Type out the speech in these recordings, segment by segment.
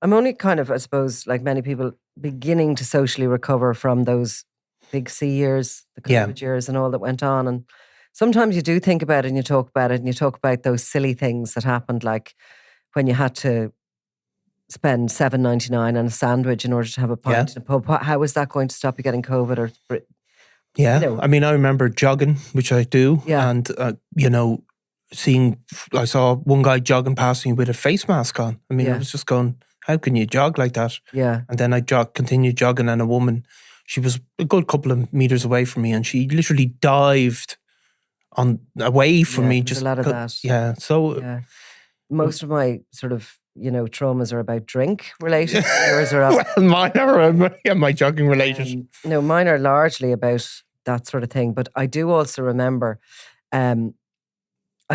I'm only kind of, I suppose, like many people, beginning to socially recover from those big C years, the COVID years and all that went on. And sometimes you do think about it and you talk about it and you talk about those silly things that happened, like when you had to spend $7.99 on a sandwich in order to have a pint in a pub. How was that going to stop you getting COVID? Or I mean, I remember jogging, which I do, and I saw one guy jogging past me with a face mask on. I mean, I was just going, how can you jog like that? Yeah. And then I continued jogging, and a woman, she was a good couple of meters away from me, and she literally dived away from me. Just a lot of that. Yeah. So most of my sort of traumas are about drink related. Yours are well, mine are my jogging related. No, mine are largely about that sort of thing. But I do also remember, I don't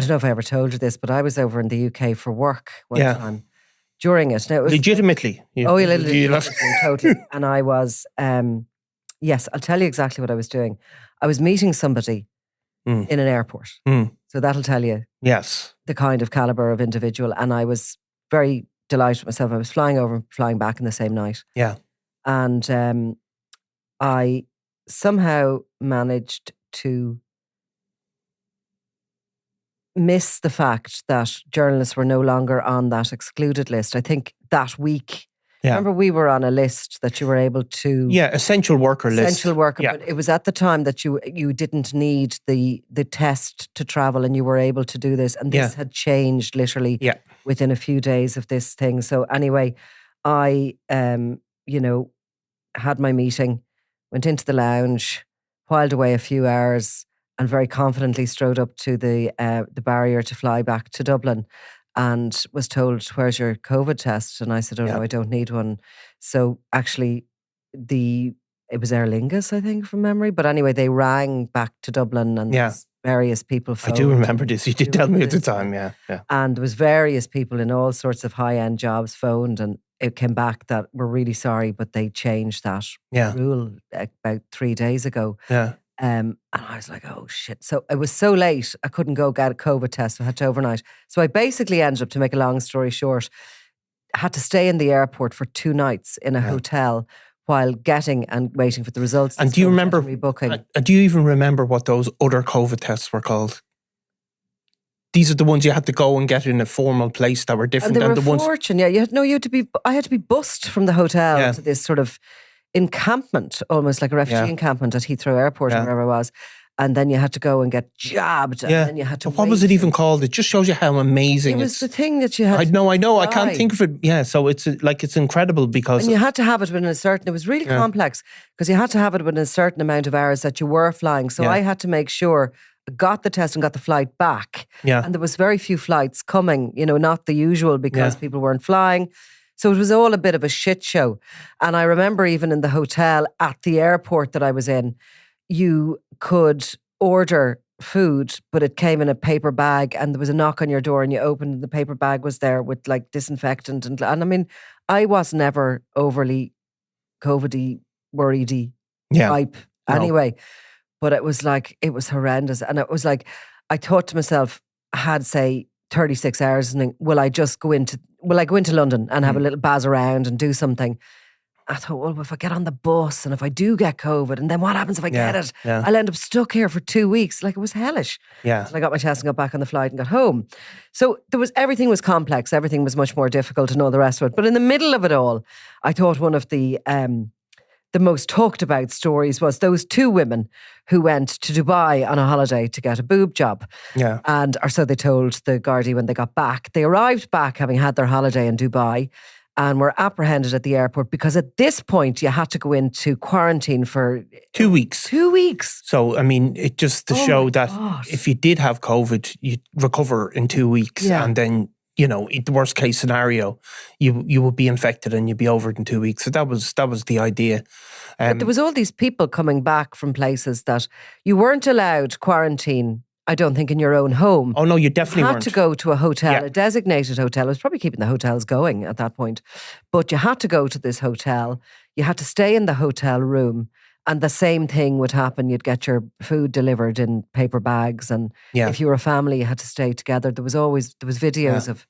know if I ever told you this, but I was over in the UK for work one time during it. Now, it was legitimately. Legitimately, totally. And I was, yes, I'll tell you exactly what I was doing. I was meeting somebody in an airport. So that'll tell you the kind of caliber of individual. And I was very delighted with myself. I was flying over and flying back in the same night. Yeah. And I somehow managed to miss the fact that journalists were no longer on that excluded list. I think that week, remember we were on a list that you were able to... Yeah, essential worker list. Essential worker, but it was at the time that you didn't need the test to travel and you were able to do this. And this had changed literally within a few days of this thing. So anyway, I, had my meeting, went into the lounge, whiled away a few hours, and very confidently strode up to the barrier to fly back to Dublin, and was told, "Where's your COVID test?" And I said, "Oh no, I don't need one." So actually, it was Aer Lingus, I think, from memory. But anyway, they rang back to Dublin, and various people phoned. I do remember this. You did tell me at the time, yeah. And there was various people in all sorts of high-end jobs phoned, and it came back that we're really sorry, but they changed that rule about 3 days ago. Yeah. And I was like, oh shit. So it was so late, I couldn't go get a COVID test. I had to overnight. So I basically ended up, to make a long story short, had to stay in the airport for 2 nights in a hotel while getting and waiting for the results. And do you remember, rebooking. Do you even remember what those other COVID tests were called? These are the ones you had to go and get in a formal place that were different than the ones. Fortune, I had to be bussed from the hotel to this sort of encampment, almost like a refugee encampment at Heathrow Airport or wherever it was. And then you had to go and get jabbed. And then you had to what was it even called? It just shows you how amazing it was. The thing that you had I know. I can't think of it. Yeah, so it's incredible because... And you had to have it within a certain... It was really complex because you had to have it within a certain amount of hours that you were flying. So I had to make sure I got the test and got the flight back. Yeah. And there was very few flights coming, not the usual because people weren't flying. So it was all a bit of a shit show. And I remember even in the hotel at the airport that I was in, you could order food, but it came in a paper bag and there was a knock on your door and you opened and the paper bag was there with like disinfectant. And I mean, I was never overly COVID-y, worriedy type anyway. But it was horrendous. And it was like, I thought to myself, I had, say, 36 hours and will I go into London and have a little buzz around and do something? I thought, well, if I get on the bus and if I do get COVID, and then what happens if I get it? Yeah. I'll end up stuck here for 2 weeks. Like, it was hellish. Yeah. So I got my test and got back on the flight and got home. So everything was complex. Everything was much more difficult and all the rest of it. But in the middle of it all, I thought one of the most talked about stories was those 2 women who went to Dubai on a holiday to get a boob job. Yeah. Or so they told the Gardaí when they got back. They arrived back having had their holiday in Dubai and were apprehended at the airport because at this point you had to go into quarantine for 2 weeks. 2 weeks. So, I mean, it just to show that if you did have COVID, you'd recover in 2 weeks. Yeah. And then, in the worst case scenario, you would be infected and you'd be over it in 2 weeks. So that was the idea. But there was all these people coming back from places that you weren't allowed quarantine, I don't think, in your own home. Oh no, you definitely had weren't. to go to a hotel, a designated hotel. It was probably keeping the hotels going at that point. But you had to go to this hotel. You had to stay in the hotel room. And the same thing would happen. You'd get your food delivered in paper bags. And if you were a family, you had to stay together. There was videos of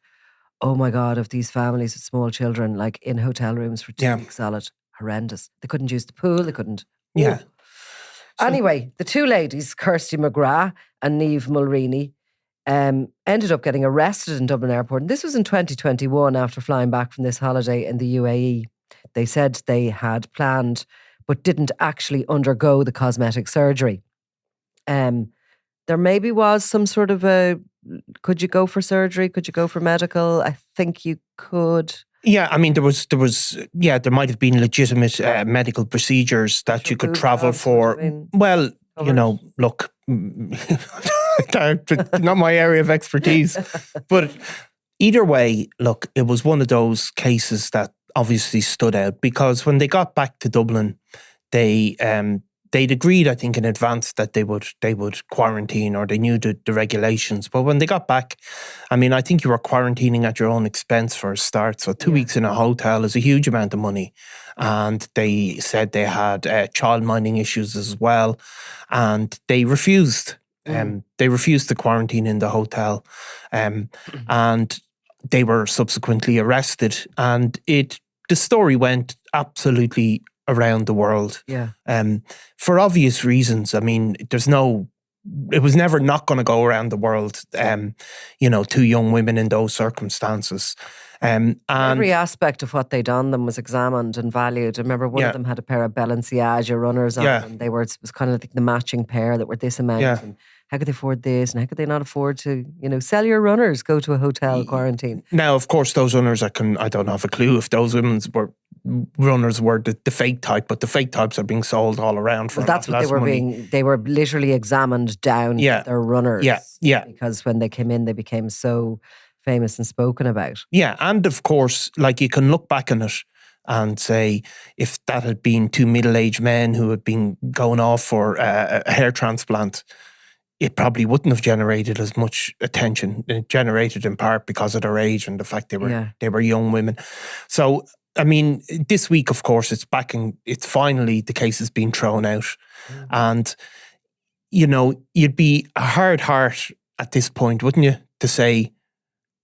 Oh my God, of these families with small children, like in hotel rooms for 2 weeks solid. Horrendous. They couldn't use the pool. They couldn't. Yeah. Anyway, the two ladies, Kirstie McGrath and Niamh Mulreany, ended up getting arrested in Dublin Airport. And this was in 2021 after flying back from this holiday in the UAE. They said they had planned but didn't actually undergo the cosmetic surgery. There maybe was some sort of could you go for surgery? Could you go for medical? I think you could. Yeah, I mean, there might have been legitimate medical procedures that you could travel for. Well, you know, look, not my area of expertise. But either way, look, it was one of those cases that obviously stood out because when they got back to Dublin, they'd agreed, I think, in advance that they would quarantine, or they knew the regulations. But when they got back, I mean, I think you were quarantining at your own expense for a start. So 2 weeks in a hotel is a huge amount of money. And they said they had child-minding issues as well. And they refused. They refused to quarantine in the hotel. And they were subsequently arrested. And the story went absolutely around the world. Yeah. For obvious reasons. I mean, it was never not going to go around the world, two young women in those circumstances. And every aspect of what they'd done them was examined and valued. I remember one of them had a pair of Balenciaga runners on, and it was kind of like the matching pair that were this amount. Yeah. And how could they afford this? And how could they not afford to, sell your runners, go to a hotel quarantine? Now, of course, those runners, I don't have a clue if those women's runners were the fake type, but the fake types are being sold all around for that's what they were money. They were literally examined down their runners. Yeah. Because when they came in, they became so famous and spoken about. Yeah. And of course, like, you can look back on it and say, if that had been two middle-aged men who had been going off for a hair transplant, it probably wouldn't have generated as much attention. It generated in part because of their age and the fact they were young women. So, I mean, this week, of course, it's back and it's finally the case has been thrown out. And, you'd be a hard heart at this point, wouldn't you, to say,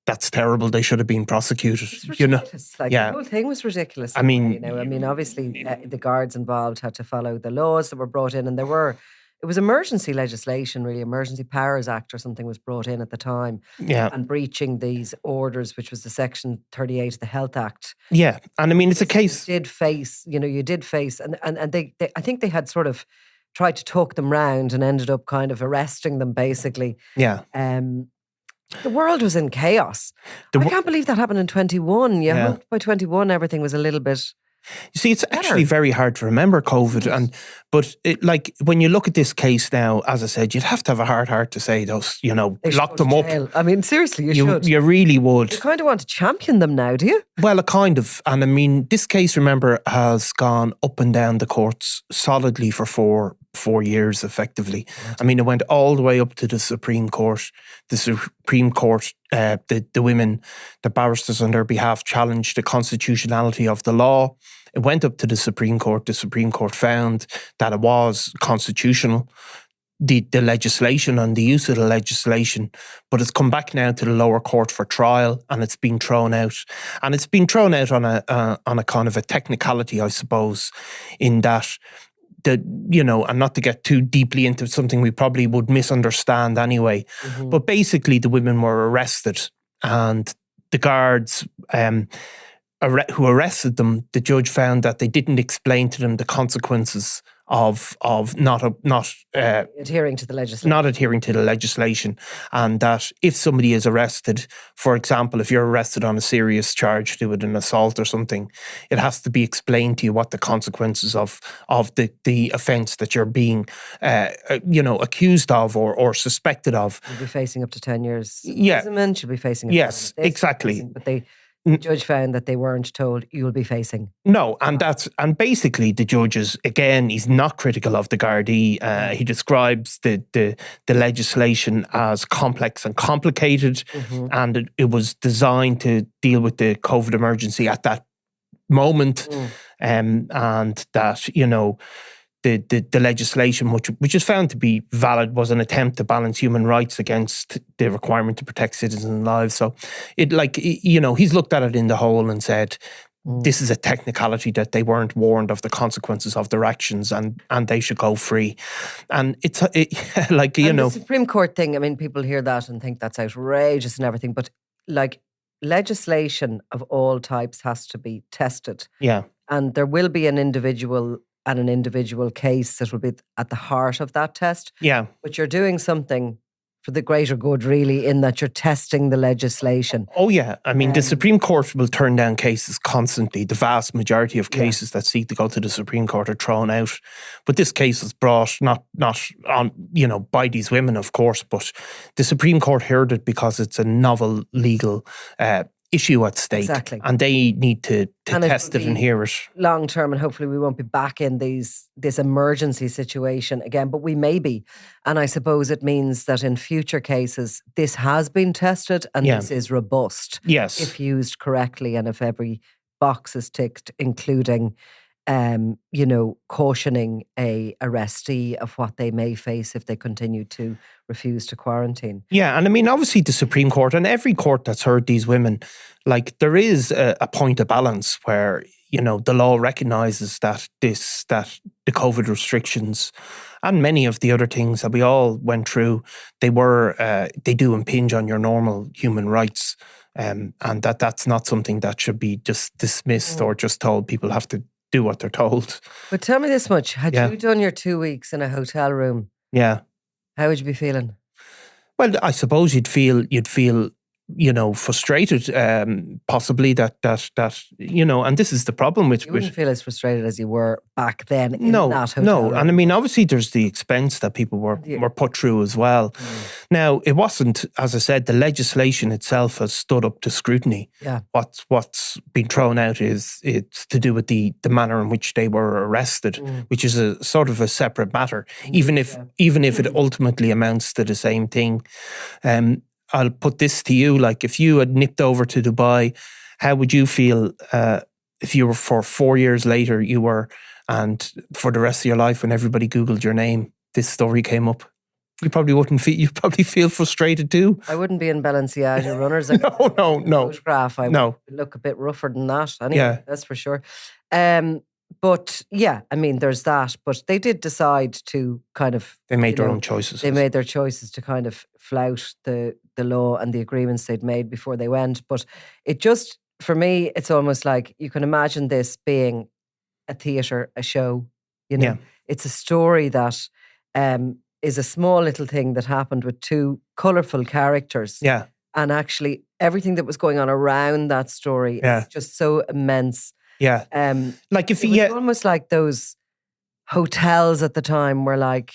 that's terrible, they should have been prosecuted. It's ridiculous. The whole thing was ridiculous. I mean, obviously the guards involved had to follow the laws that were brought in, and it was emergency legislation, really. Emergency Powers Act or something was brought in at the time. Yeah. And breaching these orders, which was the Section 38 of the Health Act. Yeah. And I mean, it's a case. You did face, and they I think they had sort of tried to talk them round and ended up kind of arresting them, basically. Yeah. The world was in chaos. I can't believe that happened in 21. Yeah. By 21, everything was a little bit... You see, it's actually very hard to remember COVID, but when you look at this case now, as I said, you'd have to have a hard heart to say those, lock them up. I mean, seriously, you should. You really would. You kind of want to champion them now, do you? Well, kind of. And I mean, this case, remember, has gone up and down the courts solidly for four years, effectively. Right. I mean, it went all the way up to the Supreme Court. The Supreme Court, the women, the barristers on their behalf challenged the constitutionality of the law. It went up to the Supreme Court. The Supreme Court found that it was constitutional, the legislation and the use of the legislation, but it's come back now to the lower court for trial, and it's been thrown out. And it's been thrown out on a kind of a technicality, I suppose, in that and not to get too deeply into something we probably would misunderstand anyway, but basically the women were arrested, and the guards who arrested them, the judge found that they didn't explain to them the consequences of not adhering to the legislation. Not adhering to the legislation, and that if somebody is arrested, for example, if you're arrested on a serious charge to an assault or something, it has to be explained to you what the consequences of the offence that you're being accused of or suspected of. You'll be facing up to 10 years. Yeah, imprisonment. You'll be facing. Exactly. But the judge found that they weren't told you'll be facing. No, and basically the judges, again, he's not critical of the Gardaí. He describes the legislation as complex and complicated, and it was designed to deal with the COVID emergency at that moment, and that the legislation, which is found to be valid, was an attempt to balance human rights against the requirement to protect citizens' lives. So he's looked at it in the whole and said, this is a technicality that they weren't warned of the consequences of their actions, and they should go free. And the Supreme Court thing, I mean, people hear that and think that's outrageous and everything, but like legislation of all types has to be tested. Yeah. And there will be an individual case that will be at the heart of that test. Yeah. But you're doing something for the greater good, really, in that you're testing the legislation. Oh, yeah. I mean, the Supreme Court will turn down cases constantly. The vast majority of cases that seek to go to the Supreme Court are thrown out. But this case was brought not on, by these women, of course, but the Supreme Court heard it because it's a novel legal issue at stake. Exactly. And they need to test it and hear it. Long term, and hopefully we won't be back in this emergency situation again, but we may be. And I suppose it means that in future cases, this has been tested and this is robust. Yes. If used correctly and if every box is ticked, including cautioning a arrestee of what they may face if they continue to refuse to quarantine. Yeah, and I mean, obviously the Supreme Court and every court that's heard these women, like there is a point of balance where, the law recognises that the COVID restrictions and many of the other things that we all went through, they do impinge on your normal human rights. And that's not something that should be just dismissed or just told people have to do what they're told. But tell me this much, had you done your 2 weeks in a hotel room, how would you be feeling? Well, I suppose you'd feel frustrated, possibly that and this is the problem with... You wouldn't feel as frustrated as you were back then in that hotel room. And I mean, obviously there's the expense that people were put through as well. Now, it wasn't, as I said, the legislation itself has stood up to scrutiny. Yeah. What's been thrown out it's to do with the manner in which they were arrested, which is a sort of a separate matter, even if it ultimately amounts to the same thing. I'll put this to you, like if you had nipped over to Dubai, how would you feel if you were for 4 years later, and for the rest of your life when everybody Googled your name, this story came up? You probably wouldn't feel, you'd probably feel frustrated too. I wouldn't be in Balenciaga runners. No. Photograph. I would look a bit rougher than that. Anyway, that's for sure. But yeah, I mean, there's that. But they did decide to kind of... They made their own choices. They made their choices to kind of flout the law and the agreements they'd made before they went. But it just, for me, it's almost like you can imagine this being a theatre, a show. It's a story that is a small little thing that happened with two colourful characters. Yeah. And actually, everything that was going on around that story is just so immense. Yeah. Like if it was almost like those hotels at the time were like,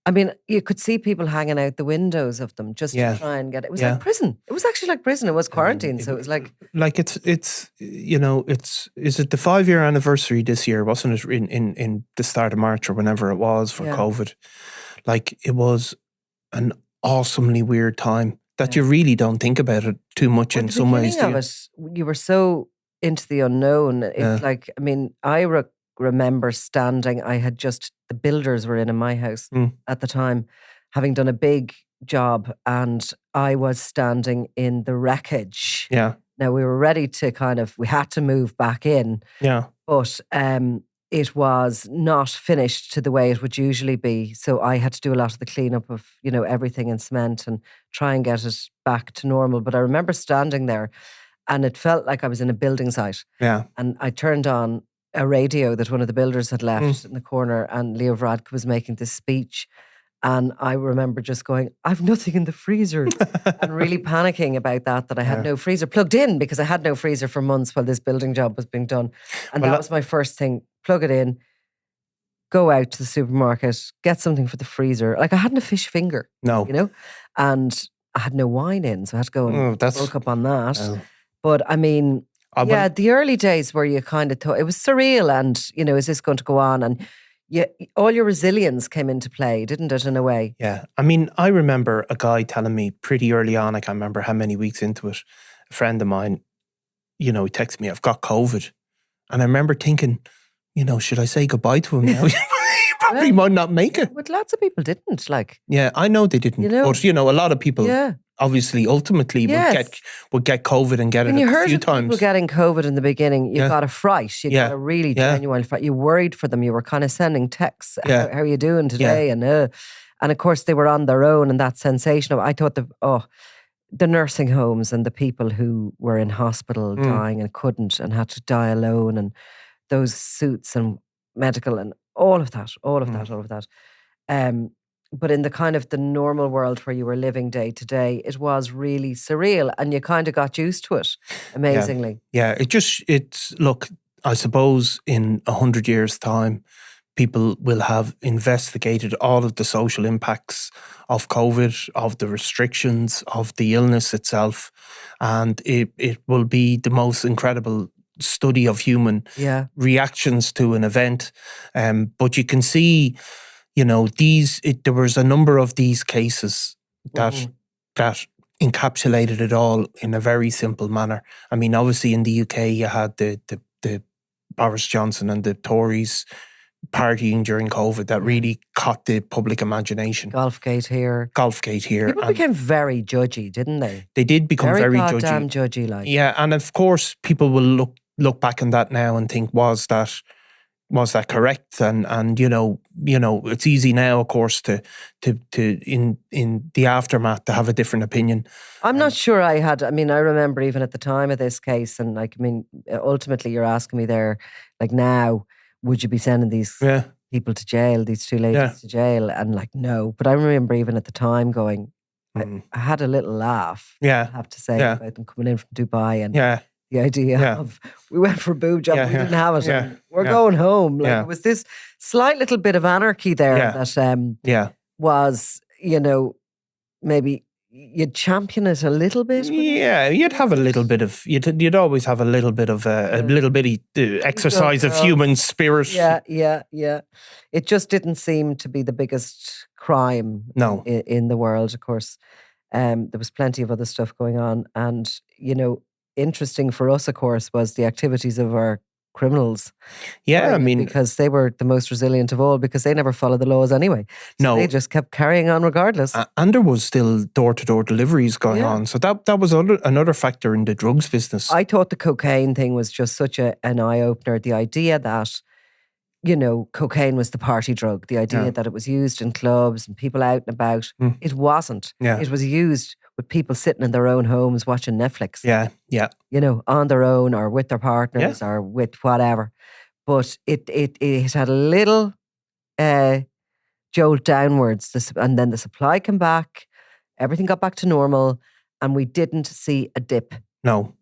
I mean, you could see people hanging out the windows of them just to try and get it. It was like prison. It was actually like prison. It was quarantine. So it was like it's is it the 5-year anniversary this year, wasn't it, in the start of March or whenever it was for COVID? Like it was an awesomely weird time that you really don't think about it too much in some ways. You were so into the unknown. It's like, I mean, I remember standing, the builders were in my house at the time, having done a big job, and I was standing in the wreckage. Yeah. Now we were ready to we had to move back in. Yeah. But it was not finished to the way it would usually be. So I had to do a lot of the cleanup of, everything in cement and try and get it back to normal. But I remember standing there and it felt like I was in a building site. Yeah. And I turned on a radio that one of the builders had left in the corner, and Leo Varadkar was making this speech. And I remember just going, I've nothing in the freezer, and really panicking about that I had no freezer plugged in, because I had no freezer for months while this building job was being done. And that was my first thing. Plug it in, go out to the supermarket, get something for the freezer. Like I hadn't a fish finger. No. And I had no wine in, so I had to go and bulk up on that. But I mean, the early days where you kind of thought it was surreal and, is this going to go on? And all your resilience came into play, didn't it, in a way? Yeah. I mean, I remember a guy telling me pretty early on, I can't remember how many weeks into it, a friend of mine, he texted me, I've got COVID. And I remember thinking, should I say goodbye to him now? He He might not make it. But lots of people didn't. Like, yeah, I know they didn't. But a lot of people obviously ultimately would get COVID and get it a few times. People getting COVID in the beginning, you got a fright. You got a really genuine fright. You worried for them. You were kind of sending texts. How are you doing today? And of course they were on their own, and that sensation of, I thought the nursing homes and the people who were in hospital dying and couldn't and had to die alone, and those suits and medical and all of that. But in the kind of the normal world where you were living day to day, it was really surreal, and you kind of got used to it, amazingly. Yeah, look, I suppose in 100 years' time, people will have investigated all of the social impacts of COVID, of the restrictions, of the illness itself. And it will be the most incredible study of human reactions to an event. But you can see, there was a number of these cases that encapsulated it all in a very simple manner. I mean, obviously in the UK, you had the Boris Johnson and the Tories partying during COVID that really caught the public imagination. Golfgate here. People became very judgy, didn't they? They did become very judgy. Goddamn judgy, like. Yeah, and of course, people will look back on that now and think, was that correct? And it's easy now, of course, to in the aftermath to have a different opinion. I'm not sure I remember even at the time of this case, and ultimately you're asking me there, like, now, would you be sending these people to jail, these two ladies to jail? And like, no. But I remember even at the time going, I had a little laugh, I have to say, about them coming in from Dubai and the idea of, we went for a boob job, we didn't have it, and we're going home. Like, it was this slight little bit of anarchy there that was, maybe you'd champion it a little bit. You'd have a little bit of, you'd always have a little bit of a little bitty exercise of human spirit. Yeah. It just didn't seem to be the biggest crime in the world, of course. There was plenty of other stuff going on. And, interesting for us, of course, was the activities of our criminals. Yeah, because they were the most resilient of all, because they never followed the laws anyway. So they just kept carrying on regardless. And there was still door-to-door deliveries going on. So that was another factor in the drugs business. I thought the cocaine thing was just such an eye-opener. The idea that, cocaine was the party drug. The idea that it was used in clubs and people out and about. It wasn't. Yeah. It was used with people sitting in their own homes watching Netflix. Yeah. On their own or with their partners or with whatever. But it had a little jolt downwards, and then the supply came back, everything got back to normal, and we didn't see a dip. No.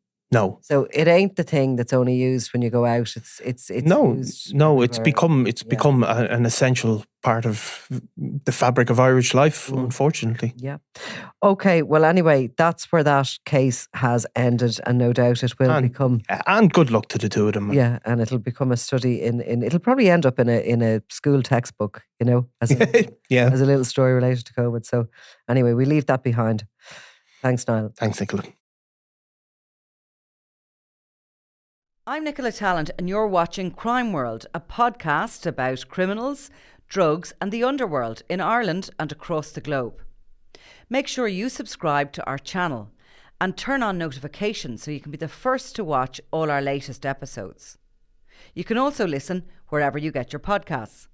So it ain't the thing that's only used when you go out. It's used. No. It's become an essential part of the fabric of Irish life, unfortunately. Yeah. Okay. Well, anyway, that's where that case has ended, and no doubt it will become. And good luck to the two of them. Yeah, and it'll become a study in. It'll probably end up in a school textbook, as a little story related to COVID. So anyway, we leave that behind. Thanks, Niall. Thanks, Nicola. I'm Nicola Tallant, and you're watching Crime World, a podcast about criminals, drugs and the underworld in Ireland and across the globe. Make sure you subscribe to our channel and turn on notifications so you can be the first to watch all our latest episodes. You can also listen wherever you get your podcasts.